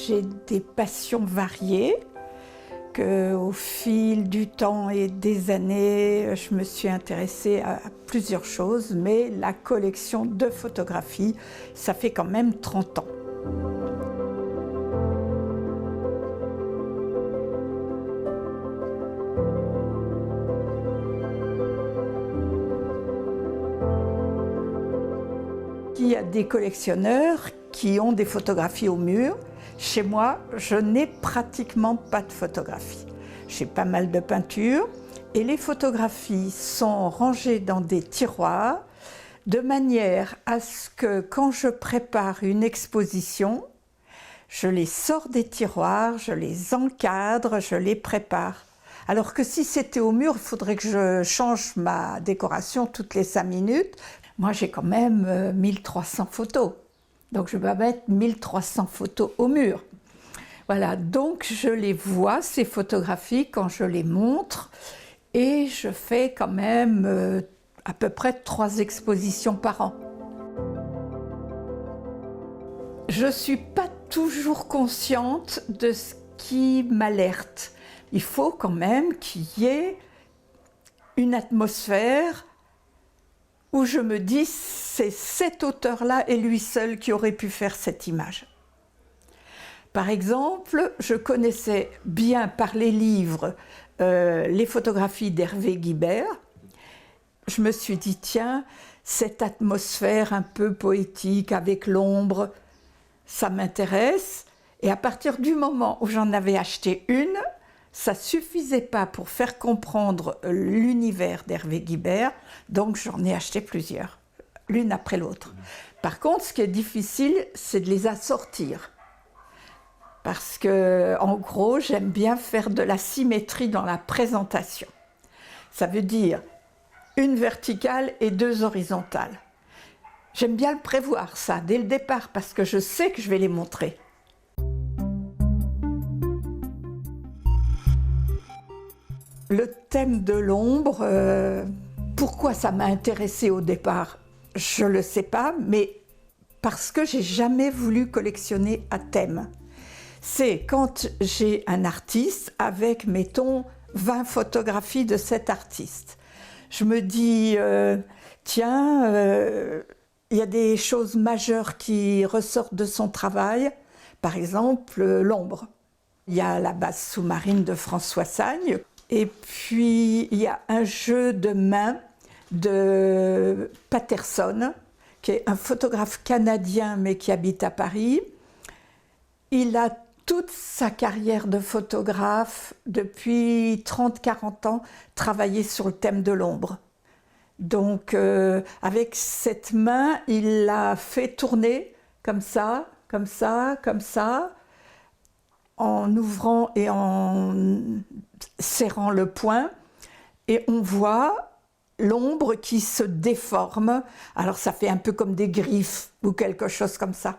j'ai des passions variées, qu'au fil du temps et des années, je me suis intéressée à plusieurs choses, mais la collection de photographies, ça fait quand même 30 ans. Il y a des collectionneurs qui ont des photographies au mur. Chez moi, je n'ai pratiquement pas de photographies. J'ai pas mal de peintures et les photographies sont rangées dans des tiroirs de manière à ce que quand je prépare une exposition, je les sors des tiroirs, je les encadre, je les prépare. Alors que si c'était au mur, il faudrait que je change ma décoration toutes les 5 minutes. Moi, j'ai quand même 1300 photos. Donc, je vais mettre 1300 photos au mur. Voilà, donc je les vois, ces photographies, quand je les montre. Et je fais quand même à peu près 3 expositions par an. Je ne suis pas toujours consciente de ce qui m'alerte. Il faut quand même qu'il y ait une atmosphère où je me dis, c'est cet auteur-là et lui seul qui aurait pu faire cette image. Par exemple, je connaissais bien par les livres les photographies d'Hervé Guibert. Je me suis dit, tiens, cette atmosphère un peu poétique avec l'ombre, ça m'intéresse. Et à partir du moment où j'en avais acheté une, ça ne suffisait pas pour faire comprendre l'univers d'Hervé Guibert, donc j'en ai acheté plusieurs, l'une après l'autre. Par contre, ce qui est difficile, c'est de les assortir. Parce que, en gros, j'aime bien faire de la symétrie dans la présentation. Ça veut dire une verticale et 2 horizontales. J'aime bien le prévoir, ça, dès le départ, parce que je sais que je vais les montrer. Le thème de l'ombre, pourquoi ça m'a intéressée au départ? Je ne le sais pas, mais parce que j'ai jamais voulu collectionner à thème. C'est quand j'ai un artiste avec, mettons, 20 photographies de cet artiste. Je me dis, tiens, il y a des choses majeures qui ressortent de son travail, par exemple l'ombre. Il y a la base sous-marine de François Sagne. Et puis, il y a un jeu de main de Patterson, qui est un photographe canadien, mais qui habite à Paris. Il a toute sa carrière de photographe, depuis 30-40 ans, travaillé sur le thème de l'ombre. Donc, avec cette main, il l'a fait tourner comme ça, comme ça, comme ça, en ouvrant et en serrant le poing, et on voit l'ombre qui se déforme. Alors ça fait un peu comme des griffes ou quelque chose comme ça.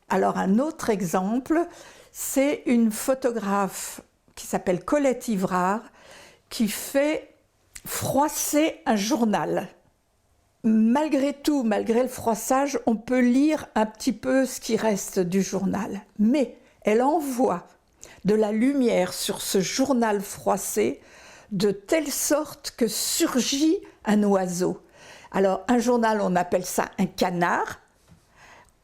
Alors un autre exemple, c'est une photographe qui s'appelle Colette Ivrard, qui fait froisser un journal. Malgré tout, malgré le froissage, on peut lire un petit peu ce qui reste du journal. Mais elle envoie de la lumière sur ce journal froissé de telle sorte que surgit un oiseau. Alors un journal, on appelle ça un canard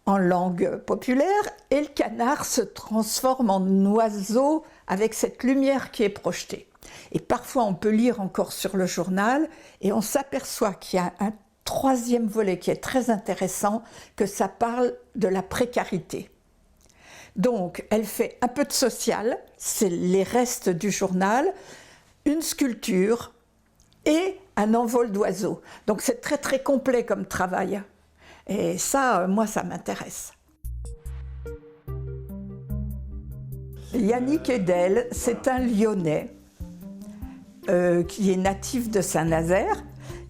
en langue populaire, et le canard se transforme en oiseau avec cette lumière qui est projetée. Et parfois on peut lire encore sur le journal et on s'aperçoit qu'il y a un 3e volet qui est très intéressant, que ça parle de la précarité. Donc, elle fait un peu de social, c'est les restes du journal, une sculpture et un envol d'oiseaux. Donc, c'est très très complet comme travail. Et ça, moi, ça m'intéresse. Yannick Edel, c'est un Lyonnais qui est natif de Saint-Nazaire.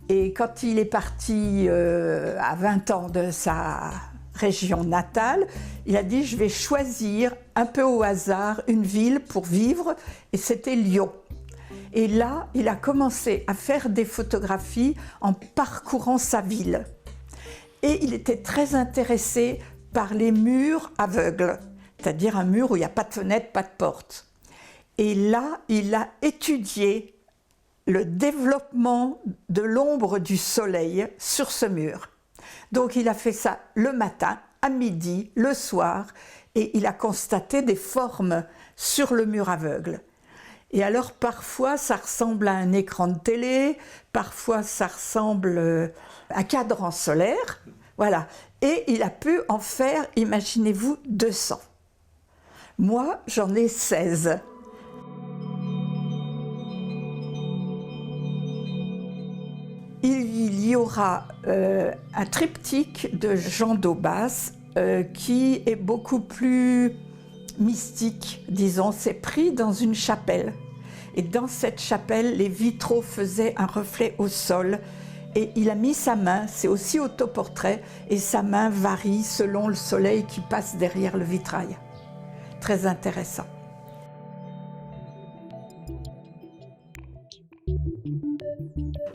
Et quand il est parti à 20 ans de sa région natale, il a dit, je vais choisir un peu au hasard une ville pour vivre, et c'était Lyon. Et là, il a commencé à faire des photographies en parcourant sa ville. Et il était très intéressé par les murs aveugles. c'est-à-dire un mur où il n'y a pas de fenêtre, pas de porte. Et là, il a étudié le développement de l'ombre du soleil sur ce mur. Donc il a fait ça le matin, à midi, le soir, et il a constaté des formes sur le mur aveugle. Et alors parfois ça ressemble à un écran de télé, parfois ça ressemble à un cadran solaire, voilà. Et il a pu en faire, imaginez-vous, 200. Moi, j'en ai 16. Il y aura un triptyque de Jean d'Aubas qui est beaucoup plus mystique, disons. C'est pris dans une chapelle. Et dans cette chapelle, les vitraux faisaient un reflet au sol. Et il a mis sa main, c'est aussi autoportrait, et sa main varie selon le soleil qui passe derrière le vitrail. Très intéressant.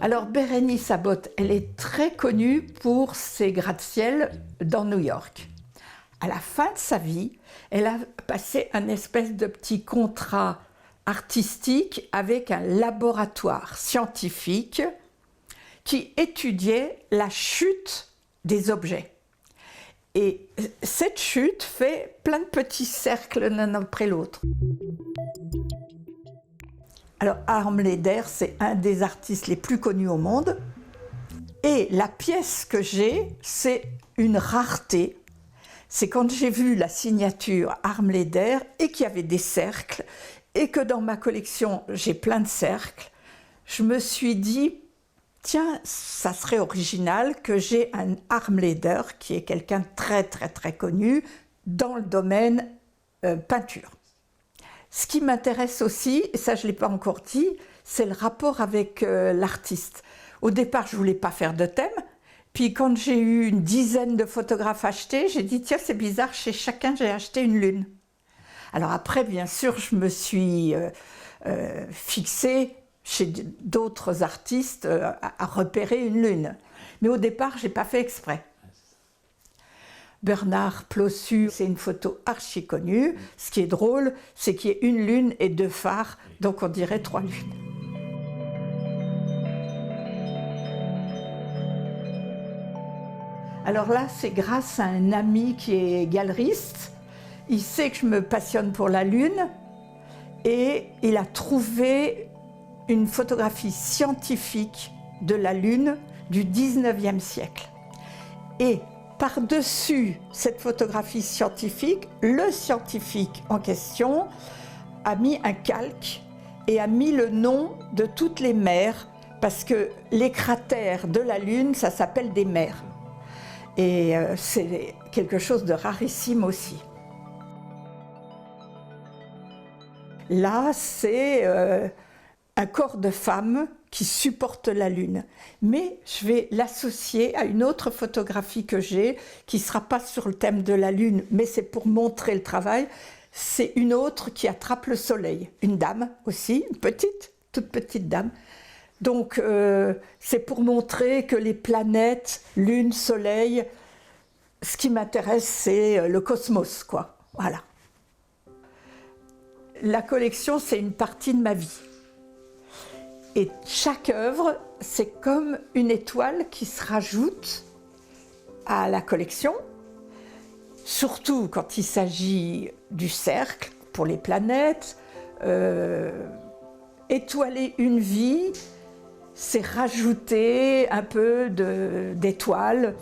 Alors Bérénice Abbott, elle est très connue pour ses gratte-ciel dans New York. À la fin de sa vie, elle a passé un espèce de petit contrat artistique avec un laboratoire scientifique qui étudiait la chute des objets. Et cette chute fait plein de petits cercles l'un après l'autre. Alors Harm Leder, c'est un des artistes les plus connus au monde. Et la pièce que j'ai, c'est une rareté. C'est quand j'ai vu la signature Harm Leder et qu'il y avait des cercles, et que dans ma collection, j'ai plein de cercles, je me suis dit, tiens, ça serait original que j'ai un Harm Leder, qui est quelqu'un de très très très connu dans le domaine peinture. Ce qui m'intéresse aussi, et ça je ne l'ai pas encore dit, c'est le rapport avec l'artiste. Au départ, je ne voulais pas faire de thème, puis quand j'ai eu une dizaine de photographes achetés, j'ai dit, tiens, c'est bizarre, chez chacun j'ai acheté une lune. Alors après, bien sûr, je me suis fixée chez d'autres artistes à repérer une lune. Mais au départ, je n'ai pas fait exprès. Bernard Plossu, c'est une photo archi connue. Ce qui est drôle, c'est qu'il y ait une lune et 2 phares, donc on dirait 3 lunes. Alors là, c'est grâce à un ami qui est galeriste. Il sait que je me passionne pour la lune et il a trouvé une photographie scientifique de la lune du 19e siècle. Et par-dessus cette photographie scientifique, le scientifique en question a mis un calque et a mis le nom de toutes les mers, parce que les cratères de la Lune, ça s'appelle des mers. Et c'est quelque chose de rarissime aussi. Là, c'est un corps de femme qui supporte la Lune. Mais je vais l'associer à une autre photographie que j'ai, qui ne sera pas sur le thème de la Lune, mais c'est pour montrer le travail. C'est une autre qui attrape le soleil. Une dame aussi, une petite, toute petite dame. Donc c'est pour montrer que les planètes, Lune, Soleil, ce qui m'intéresse, c'est le cosmos, quoi. Voilà. La collection, c'est une partie de ma vie. Et chaque œuvre, c'est comme une étoile qui se rajoute à la collection, surtout quand il s'agit du cercle pour les planètes. Étoiler une vie, c'est rajouter un peu d'étoiles,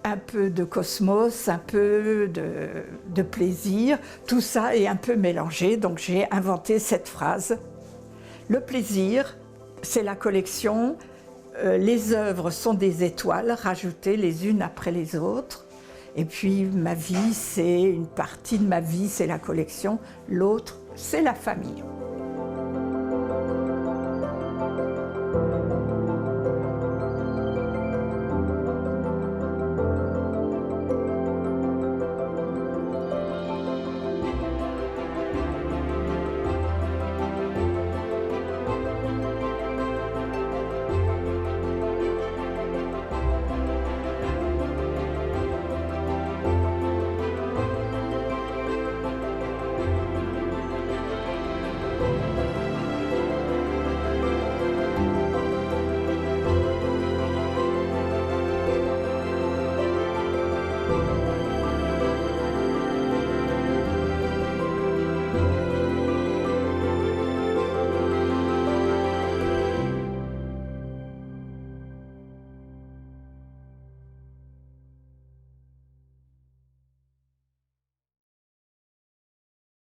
un peu de cosmos, un peu de plaisir. Tout ça est un peu mélangé, donc j'ai inventé cette phrase. Le plaisir, c'est la collection. Les œuvres sont des étoiles rajoutées les unes après les autres. Et puis ma vie, c'est une partie de ma vie, c'est la collection. L'autre, c'est la famille.